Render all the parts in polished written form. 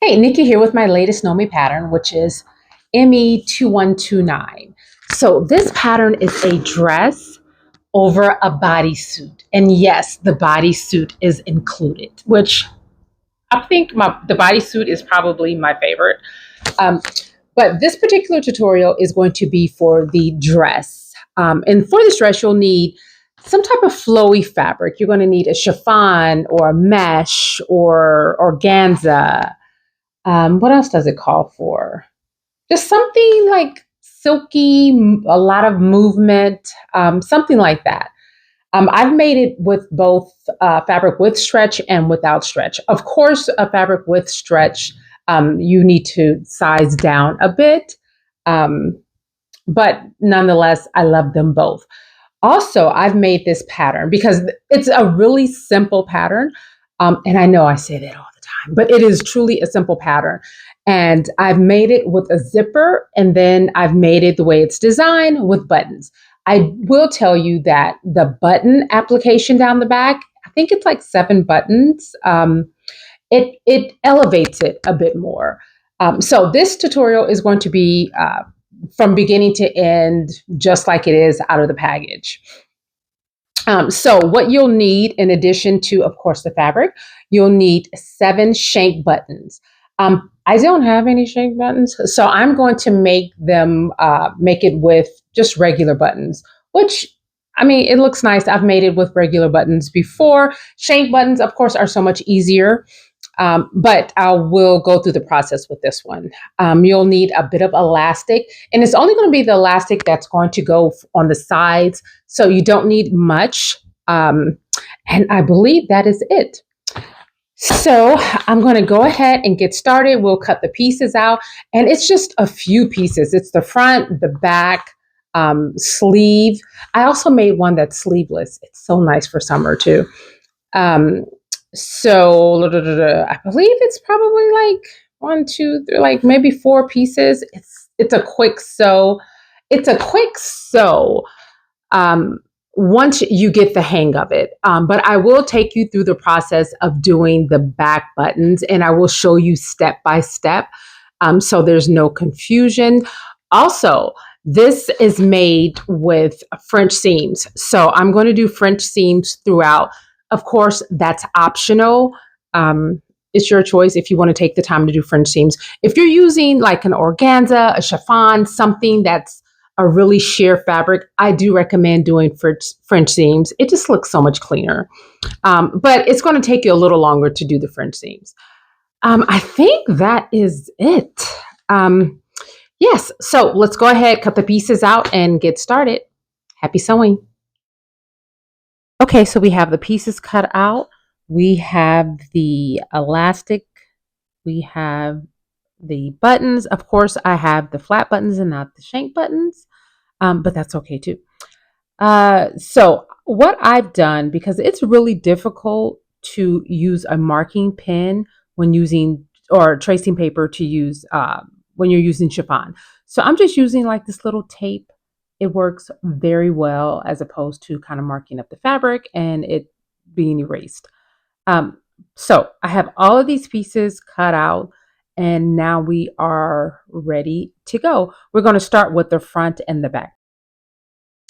Hey, Nikki here with my latest Know Me pattern, which is ME2129. So this pattern is a dress over a bodysuit. And yes, the bodysuit is included, which I think the bodysuit is probably my favorite. Um, but this particular tutorial is going to be for the dress. And for this dress, you'll need some type of flowy fabric. You're going to need a chiffon or a mesh or organza. What else does it call for? Just something like silky, a lot of movement, something like that. I've made it with both fabric with stretch and without stretch. Of course, a fabric with stretch, you need to size down a bit. Um, but nonetheless, I love them both. Also, I've made this pattern because it's a really simple pattern. And I know I say that all the time, but it is truly a simple pattern. And I've made it with a zipper, and then I've made it the way it's designed with buttons. I will tell you that the button application down the back, I think it's like 7 buttons. It elevates it a bit more. So this tutorial is going to be from beginning to end, just like it is out of the package. So what you'll need, in addition to, of course, the fabric, you'll need 7 shank buttons. I don't have any shank buttons, so I'm going to make it with just regular buttons, which, I mean, it looks nice. I've made it with regular buttons before. Shank buttons, of course, are so much easier. But I will go through the process with this one. You'll need a bit of elastic, and it's only going to be the elastic that's going to go on the sides, so you don't need much. And I believe that is it. So I'm going to go ahead and get started. We'll cut the pieces out, and it's just a few pieces. It's the front, the back, sleeve. I also made one that's sleeveless. It's so nice for summer too. Um, I believe it's probably like one, two, three, like maybe 4 pieces. It's a quick sew. It's a quick sew. Um, once you get the hang of it. But I will take you through the process of doing the back buttons, and I will show you step by step, so there's no confusion. Also, this is made with French seams. So I'm going to do French seams throughout. Of course, that's optional. It's your choice if you want to take the time to do French seams. If you're using like an organza, a chiffon, something that's a really sheer fabric, I do recommend doing French seams. It just looks so much cleaner. But it's going to take you a little longer to do the French seams. I think that is it. Yes, so let's go ahead, cut the pieces out, and get started. Happy sewing. Okay, so we have the pieces cut out. We have the elastic. We have the buttons. Of course, I have the flat buttons and not the shank buttons, but that's okay too. So what I've done, because it's really difficult to use a marking pen when using or tracing paper to use when you're using chiffon. So I'm just using like this little tape. It works very well as opposed to kind of marking up the fabric and it being erased. Um, so I have all of these pieces cut out and now we are ready to go. We're going to start with the front and the back.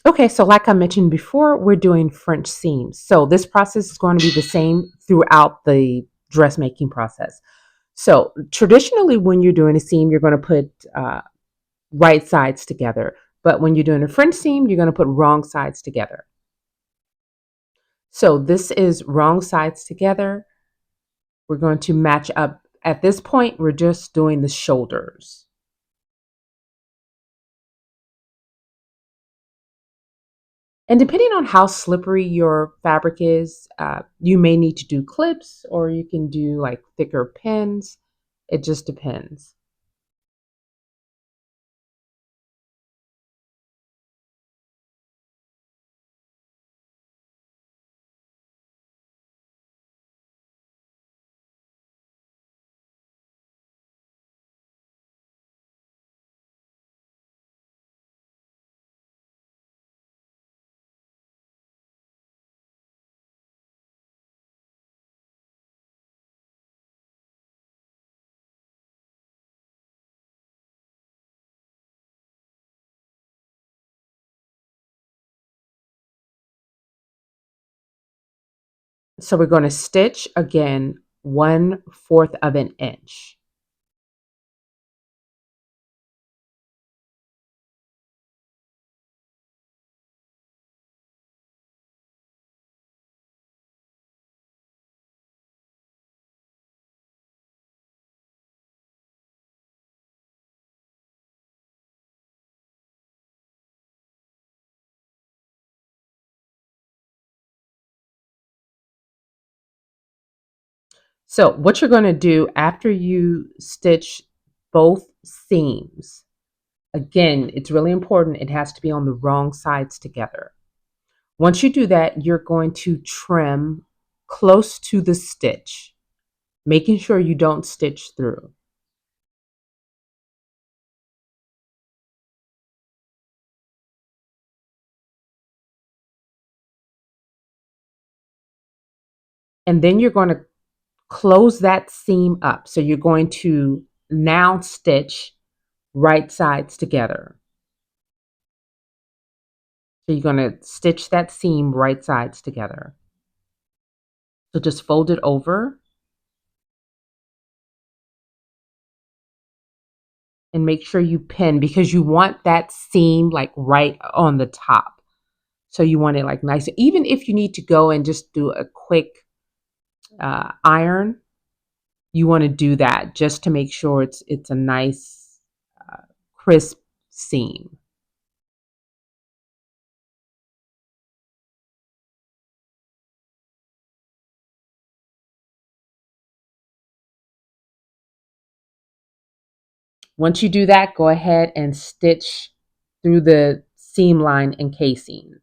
Okay, so like I mentioned before, we're doing French seams. So this process is going to be the same throughout the dressmaking process. So traditionally, when you're doing a seam, you're going to put right sides together. But when you're doing a French seam, you're going to put wrong sides together. So this is wrong sides together. We're going to match up. At this point, we're just doing the shoulders. And depending on how slippery your fabric is, you may need to do clips or you can do like thicker pins. It just depends. So we're going to stitch again 1/4 of an inch. So what you're going to do after you stitch both seams, again, it's really important. It has to be on the wrong sides together. Once you do that, you're going to trim close to the stitch, making sure you don't stitch through. And then you're going to close that seam up. So you're going to now stitch right sides together. So you're going to stitch that seam right sides together. So just fold it over and make sure you pin because you want that seam like right on the top. So you want it like nice. Even if you need to go and just do a quick iron, you want to do that just to make sure it's a nice crisp seam. Once you do that, go ahead and stitch through the seam line and casing.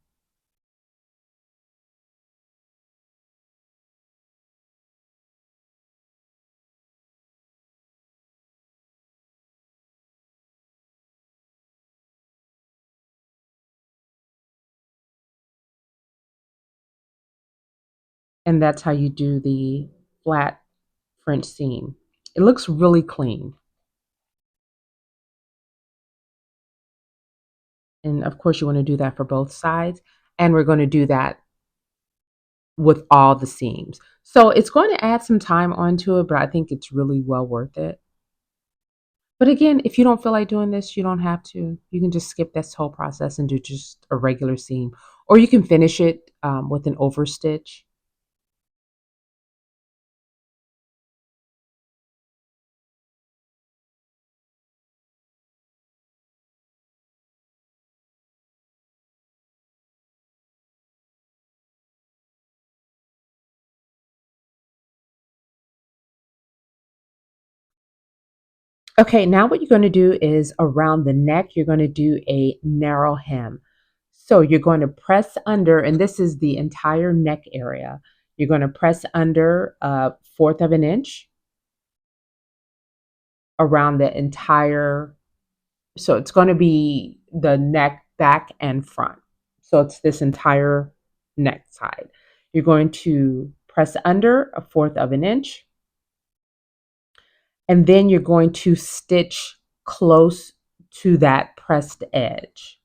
And that's how you do the flat French seam. It looks really clean. And of course, you want to do that for both sides. And we're going to do that with all the seams. So it's going to add some time onto it, but I think it's really well worth it. But again, if you don't feel like doing this, you don't have to. You can just skip this whole process and do just a regular seam. Or you can finish it with an overstitch. Okay, now what you're going to do is around the neck, you're going to do a narrow hem. So you're going to press under, and this is the entire neck area. You're going to press under 1/4 of an inch around the entire, so it's going to be the neck, back, and front. So it's this entire neck side. You're going to press under 1/4 of an inch, and then you're going to stitch close to that pressed edge.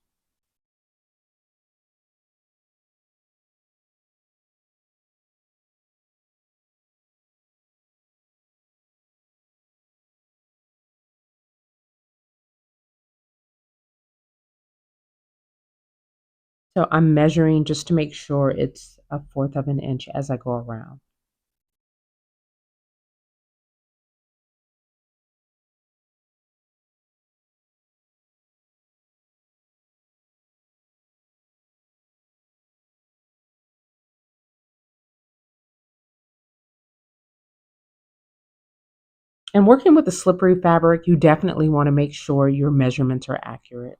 So I'm measuring just to make sure it's 1/4 of an inch as I go around. And working with a slippery fabric, you definitely want to make sure your measurements are accurate.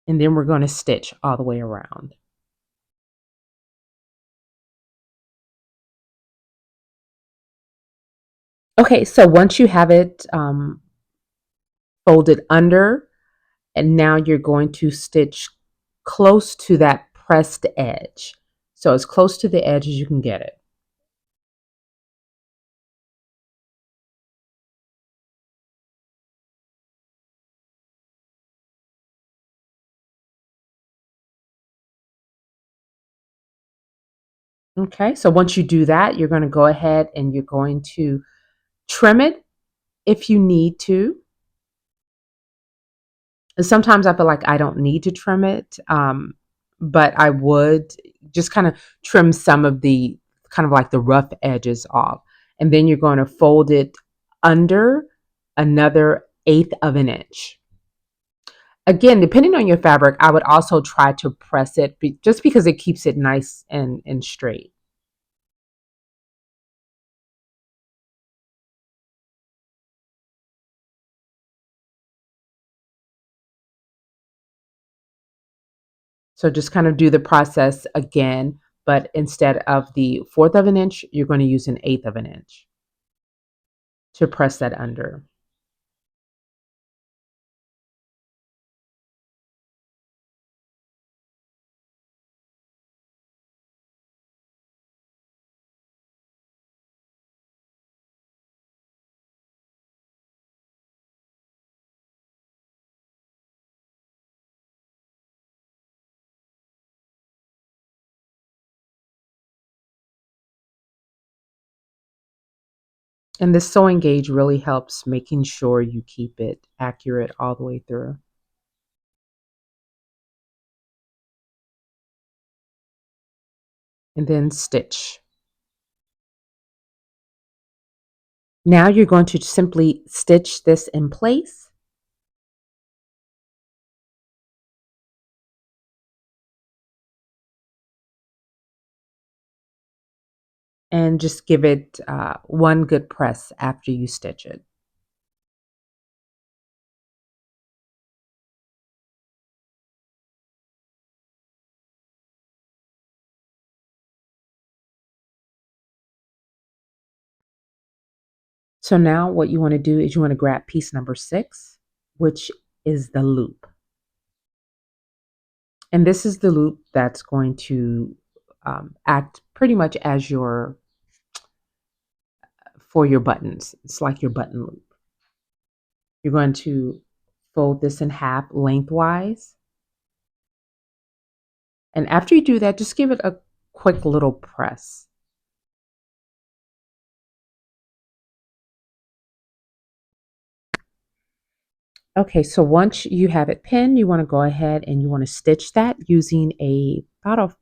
And then we're going to stitch all the way around. Okay, so once you have it folded under, and now you're going to stitch close to that pressed edge. So as close to the edge as you can get it. Okay, so once you do that, you're going to go ahead and you're going to trim it if you need to. And sometimes I feel like I don't need to trim it, but I would just kind of trim some of the kind of like the rough edges off. And then you're going to fold it under another eighth of an inch. Again, depending on your fabric, I would also try to press it just because it keeps it nice and straight. So just kind of do the process again, but instead of the fourth of an inch, you're going to use an eighth of an inch to press that under. And this sewing gauge really helps making sure you keep it accurate all the way through. And then stitch. Now you're going to simply stitch this in place and just give it one good press after you stitch it. So now what you want to do is you want to grab piece number 6, which is the loop. And this is the loop that's going to act pretty much as your for your buttons. It's like your button loop. You're going to fold this in half lengthwise. And after you do that, just give it a quick little press. Okay, so once you have it pinned, you want to go ahead and you want to stitch that using about a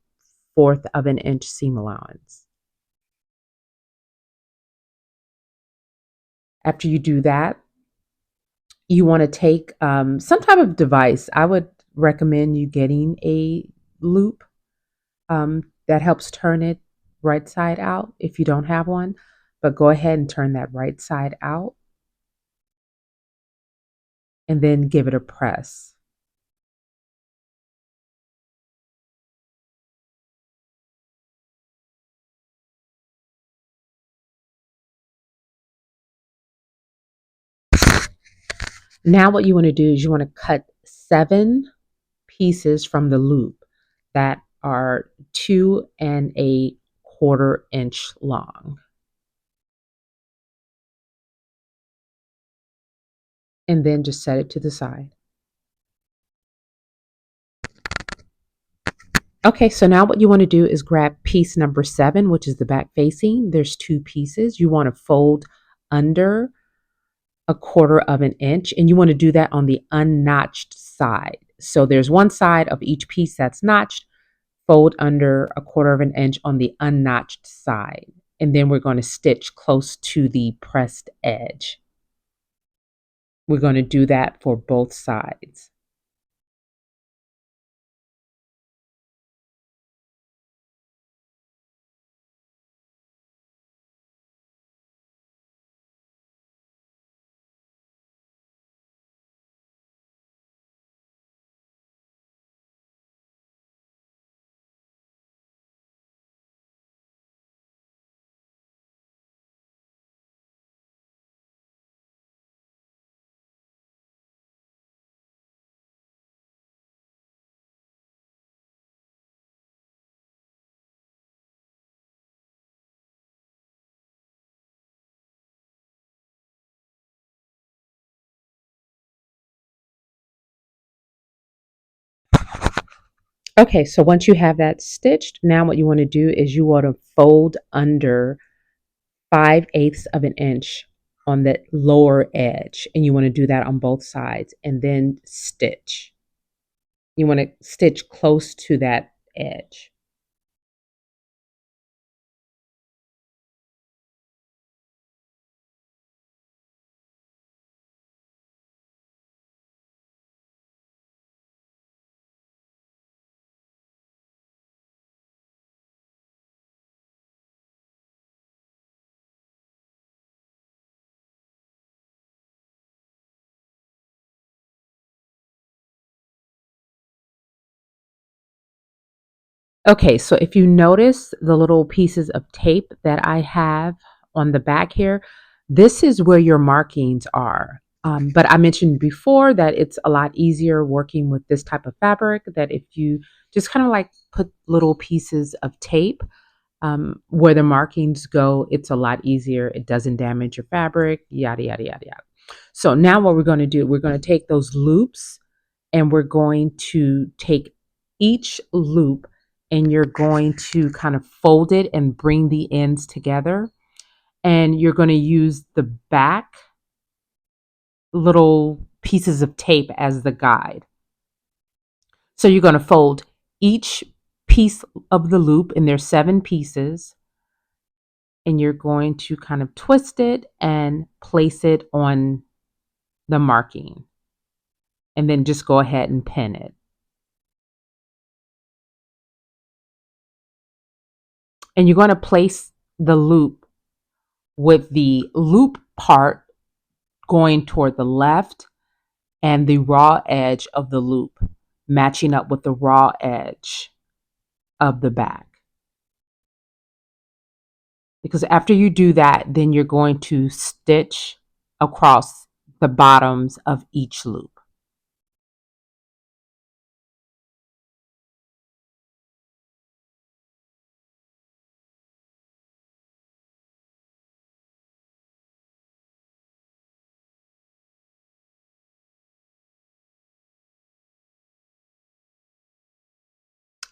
fourth of an inch seam allowance. After you do that, you want to take some type of device. I would recommend you getting a loop that helps turn it right side out if you don't have one. But go ahead and turn that right side out and then give it a press. Now what you want to do is you want to cut 7 pieces from the loop that are 2 1/4 inch long. And then just set it to the side. Okay, so now what you want to do is grab piece number 7, which is the back facing. There's 2 pieces. You want to fold under 1/4 of an inch, and you want to do that on the unnotched side. So there's one side of each piece that's notched. Fold under 1/4 of an inch on the unnotched side. And then we're going to stitch close to the pressed edge. We're going to do that for both sides. Okay, so once you have that stitched, now what you want to do is you want to fold under 5/8 of an inch on the lower edge. And you want to do that on both sides and then stitch. You want to stitch close to that edge. Okay, so if you notice the little pieces of tape that I have on the back here, this is where your markings are. But I mentioned before that it's a lot easier working with this type of fabric, that if you just kind of like put little pieces of tape where the markings go, it's a lot easier. It doesn't damage your fabric, yada, yada, yada, yada. So now what we're going to do, we're going to take those loops and we're going to take each loop and you're going to kind of fold it and bring the ends together. And you're going to use the back little pieces of tape as the guide. So you're going to fold each piece of the loop, and there's 7 pieces, and you're going to kind of twist it and place it on the marking, and then just go ahead and pin it. And you're going to place the loop with the loop part going toward the left and the raw edge of the loop matching up with the raw edge of the back. Because after you do that, then you're going to stitch across the bottoms of each loop.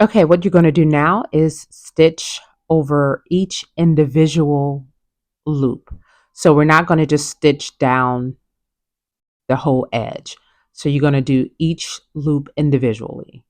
Okay, what you're going to do now is stitch over each individual loop. So we're not going to just stitch down the whole edge. So you're going to do each loop individually.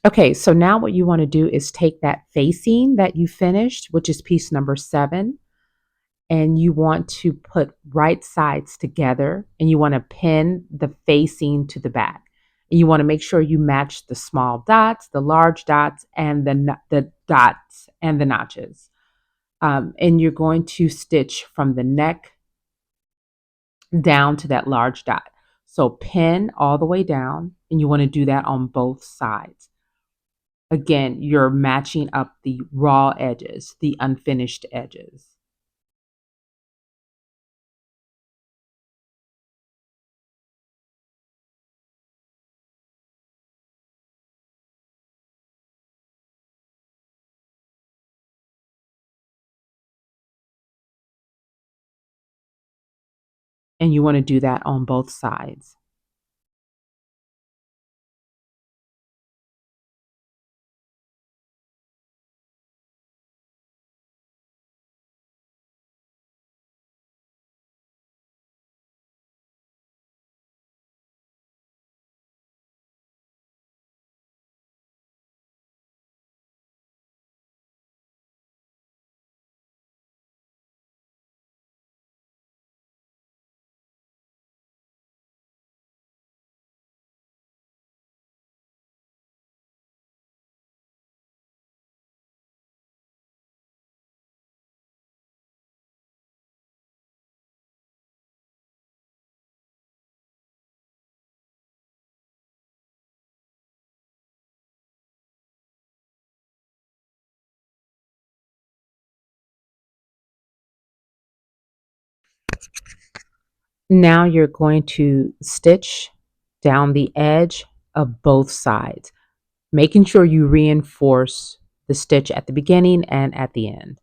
Okay, so now what you want to do is take that facing that you finished, which is piece number 7, and you want to put right sides together and you want to pin the facing to the back. And you want to make sure you match the small dots, the large dots, and the dots and the notches. And you're going to stitch from the neck down to that large dot. So pin all the way down, and you want to do that on both sides. Again, you're matching up the raw edges, the unfinished edges. And you want to do that on both sides. Now you're going to stitch down the edge of both sides, making sure you reinforce the stitch at the beginning and at the end.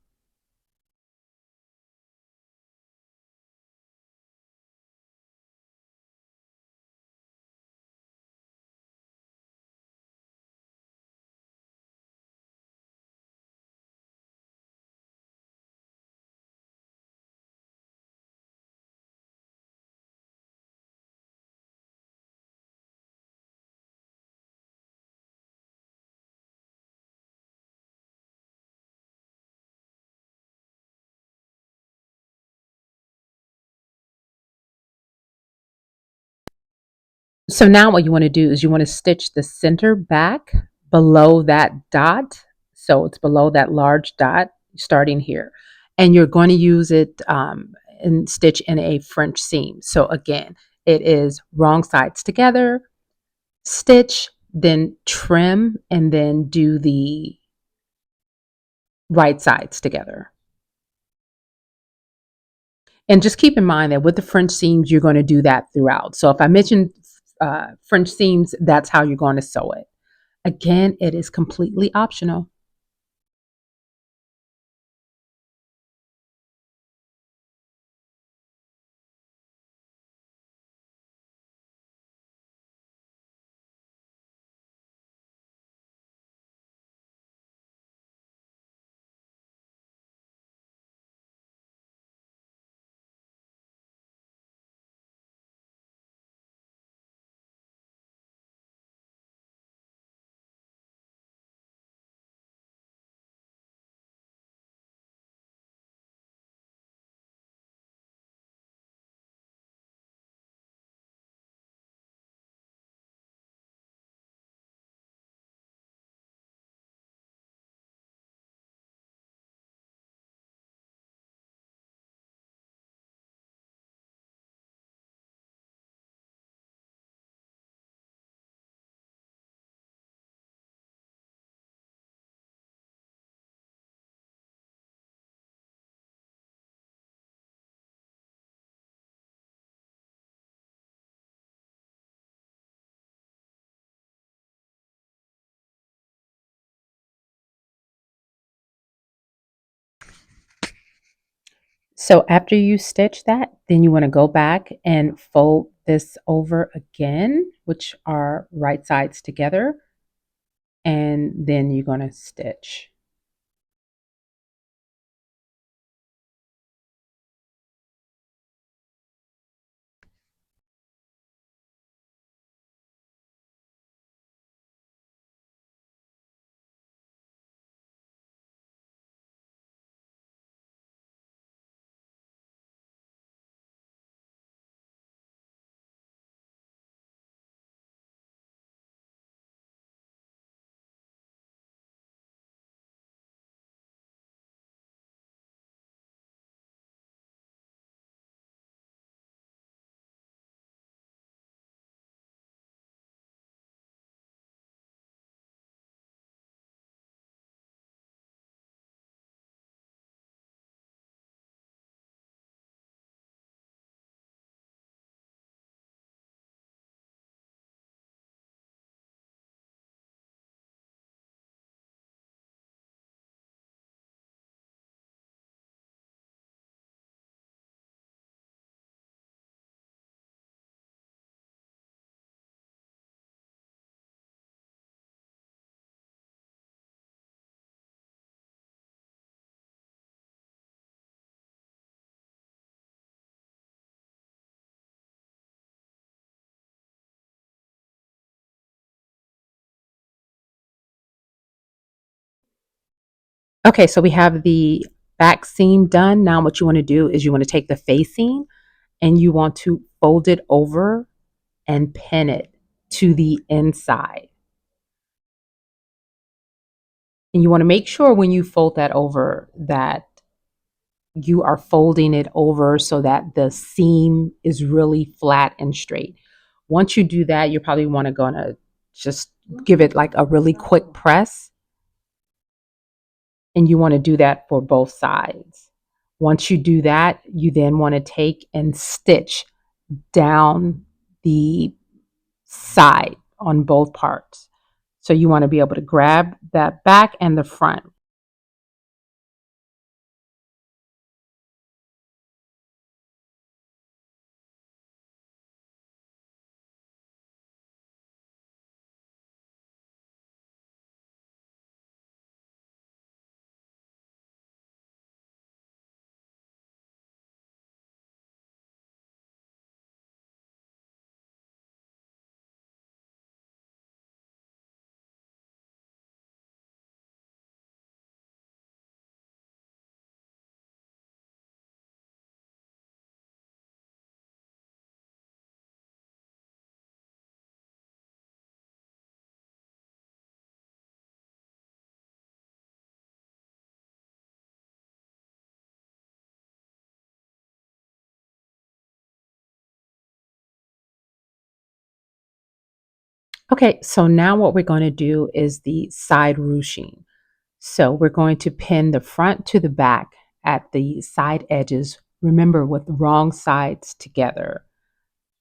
So now what you want to do is you want to stitch the center back below that dot. So it's below that large dot starting here. And you're going to use it and stitch in a French seam. So again, it is wrong sides together, stitch, then trim, and then do the right sides together. And just keep in mind that with the French seams, you're going to do that throughout. So if I mentioned French seams, that's how you're going to sew it. Again, it is completely optional. So after you stitch that, then you want to go back and fold this over again, which are right sides together, and then you're going to stitch. Okay, so we have the back seam done. Now what you want to do is you want to take the facing and you want to fold it over and pin it to the inside. And you want to make sure when you fold that over that you are folding it over so that the seam is really flat and straight. Once you do that, you probably want to go to just give it like a really quick press, and you want to do that for both sides. Once you do that, you then want to take and stitch down the side on both parts. So you want to be able to grab that back and the front. Okay, so now what we're going to do is the side ruching. So we're going to pin the front to the back at the side edges. Remember, with the wrong sides together,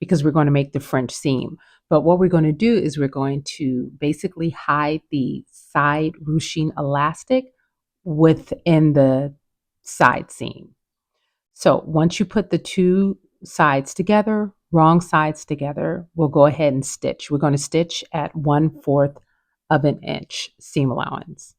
because we're going to make the French seam. But what we're going to do is we're going to basically hide the side ruching elastic within the side seam. So once you put the two sides together, wrong sides together, we'll go ahead and stitch. We're going to stitch at 1/4 of an inch seam allowance.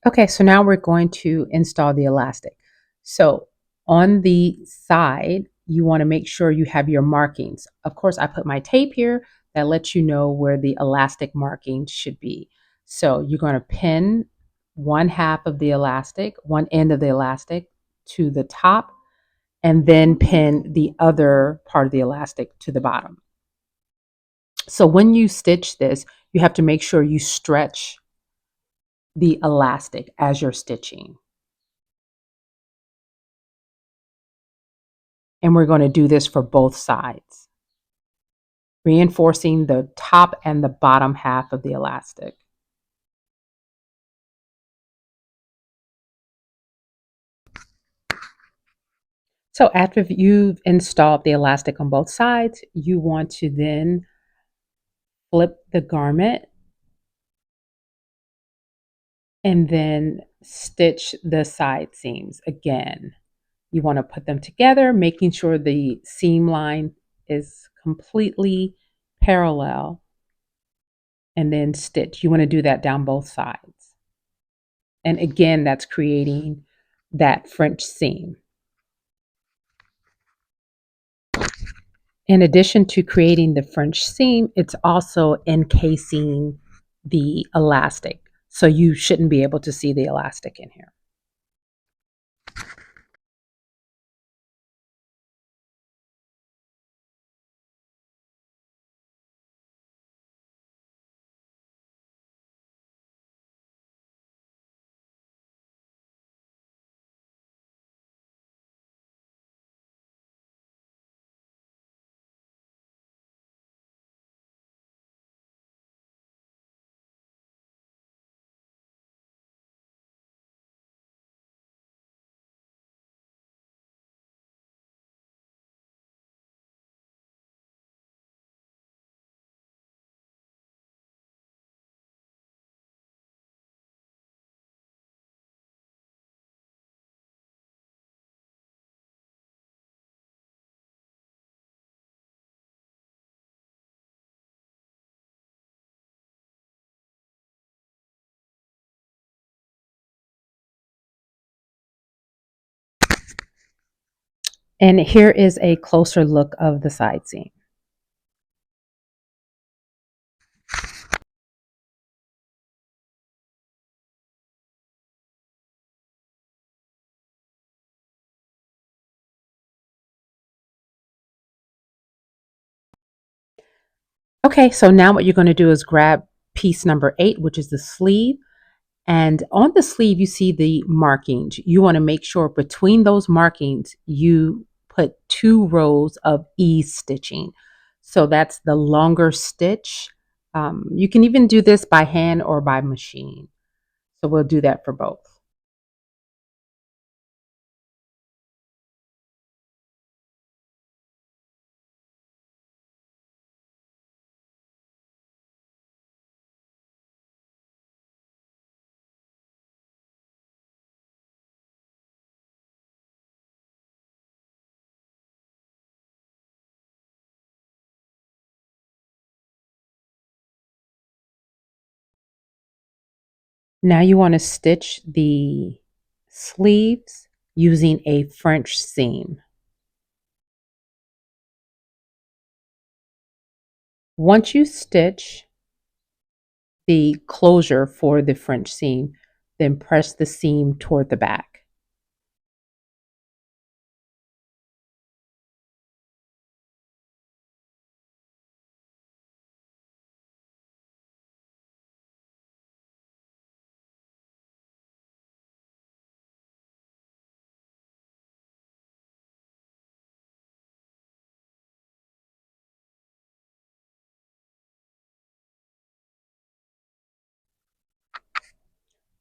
Okay, so now we're going to install the elastic. So on the side, you want to make sure you have your markings. Of course, I put my tape here that lets you know where the elastic markings should be. So you're going to pin one half of the elastic, one end of the elastic to the top, and then pin the other part of the elastic to the bottom. So when you stitch this, you have to make sure you stretch the elastic as you're stitching. And we're going to do this for both sides, reinforcing the top and the bottom half of the elastic. So after you've installed the elastic on both sides, you want to then flip the garment and then stitch the side seams again. You want to put them together, making sure the seam line is completely parallel, and then stitch. You want to do that down both sides. And again, that's creating that French seam. In addition to creating the French seam, it's also encasing the elastic. So you shouldn't be able to see the elastic in here. And here is a closer look of the side seam. Okay, so now what you're going to do is grab piece number 8, which is the sleeve. And on the sleeve, you see the markings. You want to make sure between those markings, you put 2 rows of ease stitching. So that's the longer stitch. You can even do this by hand or by machine. So we'll do that for both. Now you want to stitch the sleeves using a French seam. Once you stitch the closure for the French seam, then press the seam toward the back.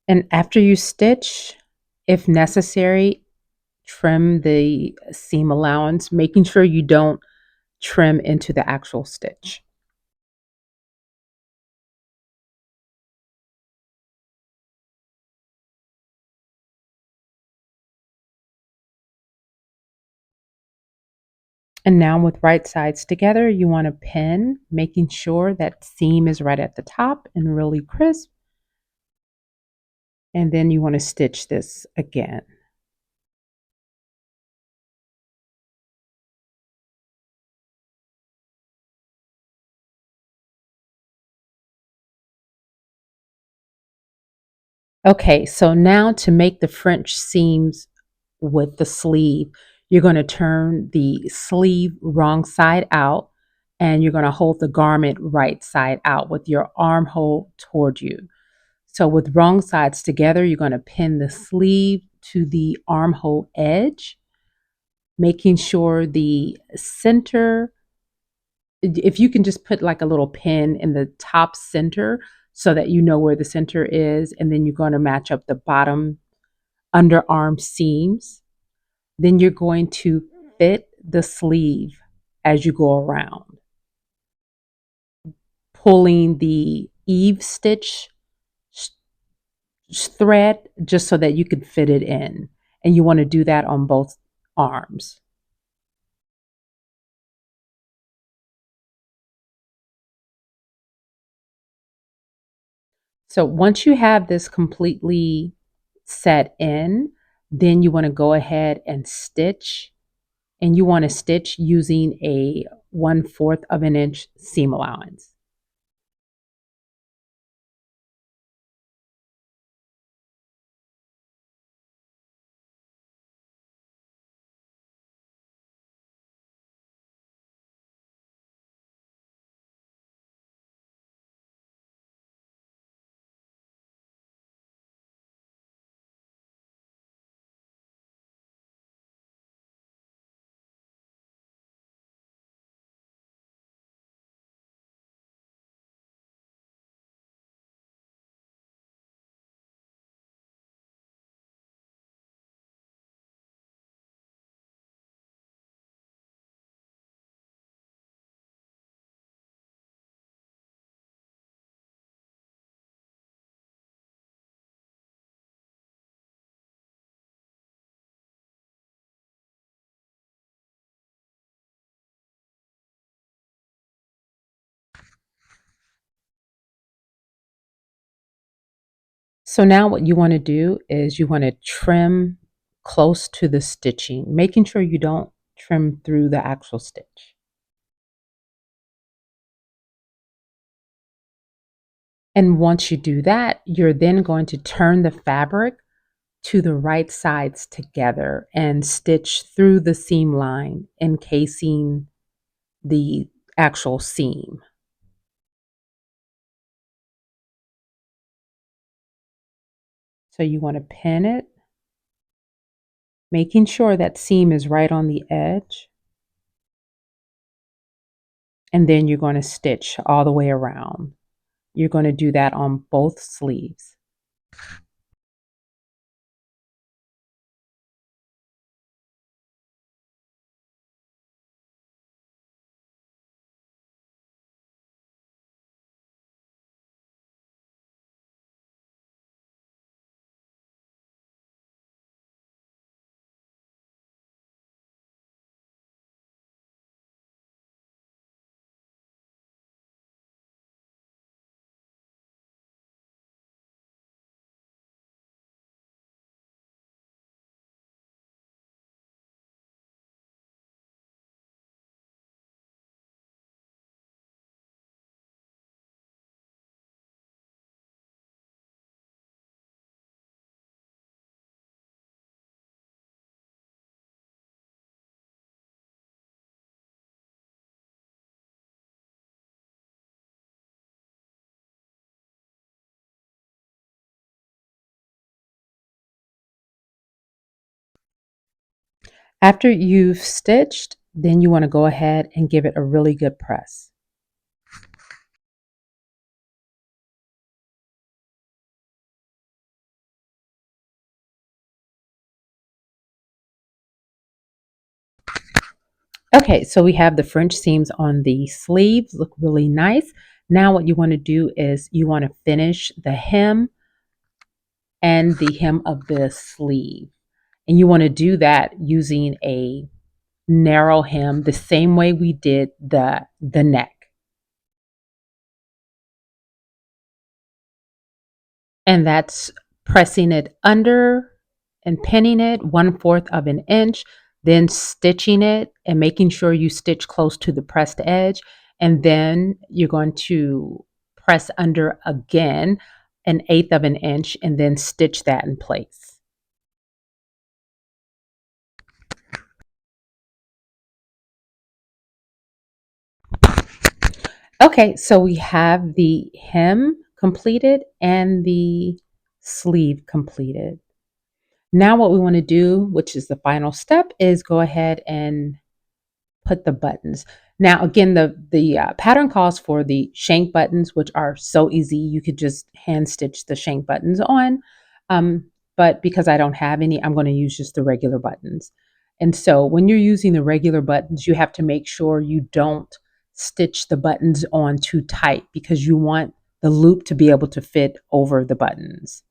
And after you stitch, if necessary, trim the seam allowance, making sure you don't trim into the actual stitch. And now with right sides together, you want to pin, making sure that seam is right at the top and really crisp. And then you want to stitch this again. Okay, so now to make the French seams with the sleeve, you're going to turn the sleeve wrong side out and you're going to hold the garment right side out with your armhole toward you. So with wrong sides together, you're going to pin the sleeve to the armhole edge, making sure the center, if you can just put like a little pin in the top center so that you know where the center is, and then you're going to match up the bottom underarm seams. Then you're going to fit the sleeve as you go around, pulling the eave stitch thread just so that you can fit it in. And you want to do that on both arms. So once you have this completely set in, then you want to go ahead and stitch. And you want to stitch using a 1/4 of an inch seam allowance. So now what you want to do is you want to trim close to the stitching, making sure you don't trim through the actual stitch. And once you do that, you're then going to turn the fabric to the right sides together and stitch through the seam line, encasing the actual seam. So you want to pin it, making sure that seam is right on the edge. And then you're going to stitch all the way around. You're going to do that on both sleeves. After you've stitched, then you want to go ahead and give it a really good press. Okay, so we have the French seams on the sleeves, look really nice. Now what you want to do is you want to finish the hem and the hem of the sleeve. And you want to do that using a narrow hem the same way we did the neck. And that's pressing it under and pinning it 1/4 of an inch, then stitching it and making sure you stitch close to the pressed edge. And then you're going to press under again 1/8 of an inch and then stitch that in place. Okay, so we have the hem completed and the sleeve completed. Now what we want to do, which is the final step, is go ahead and put the buttons. Now, again, the pattern calls for the shank buttons, which are so easy. You could just hand stitch the shank buttons on. Um, but because I don't have any, I'm going to use just the regular buttons. And so when you're using the regular buttons, you have to make sure you don't stitch the buttons on too tight because you want the loop to be able to fit over the buttons.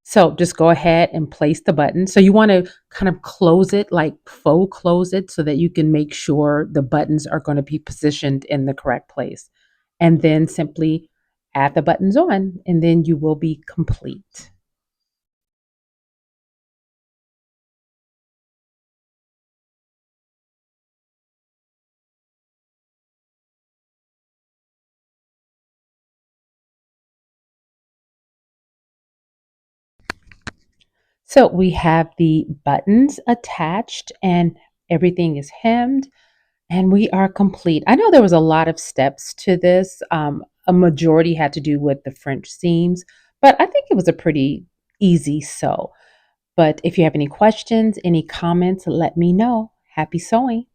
So just go ahead and place the button. So you want to kind of close it, like faux close it, so that you can make sure the buttons are going to be positioned in the correct place. And then simply add the buttons on, and then you will be complete. So we have the buttons attached and everything is hemmed and we are complete. I know there was a lot of steps to this. A majority had to do with the French seams, but I think it was a pretty easy sew. But if you have any questions, any comments, let me know. Happy sewing.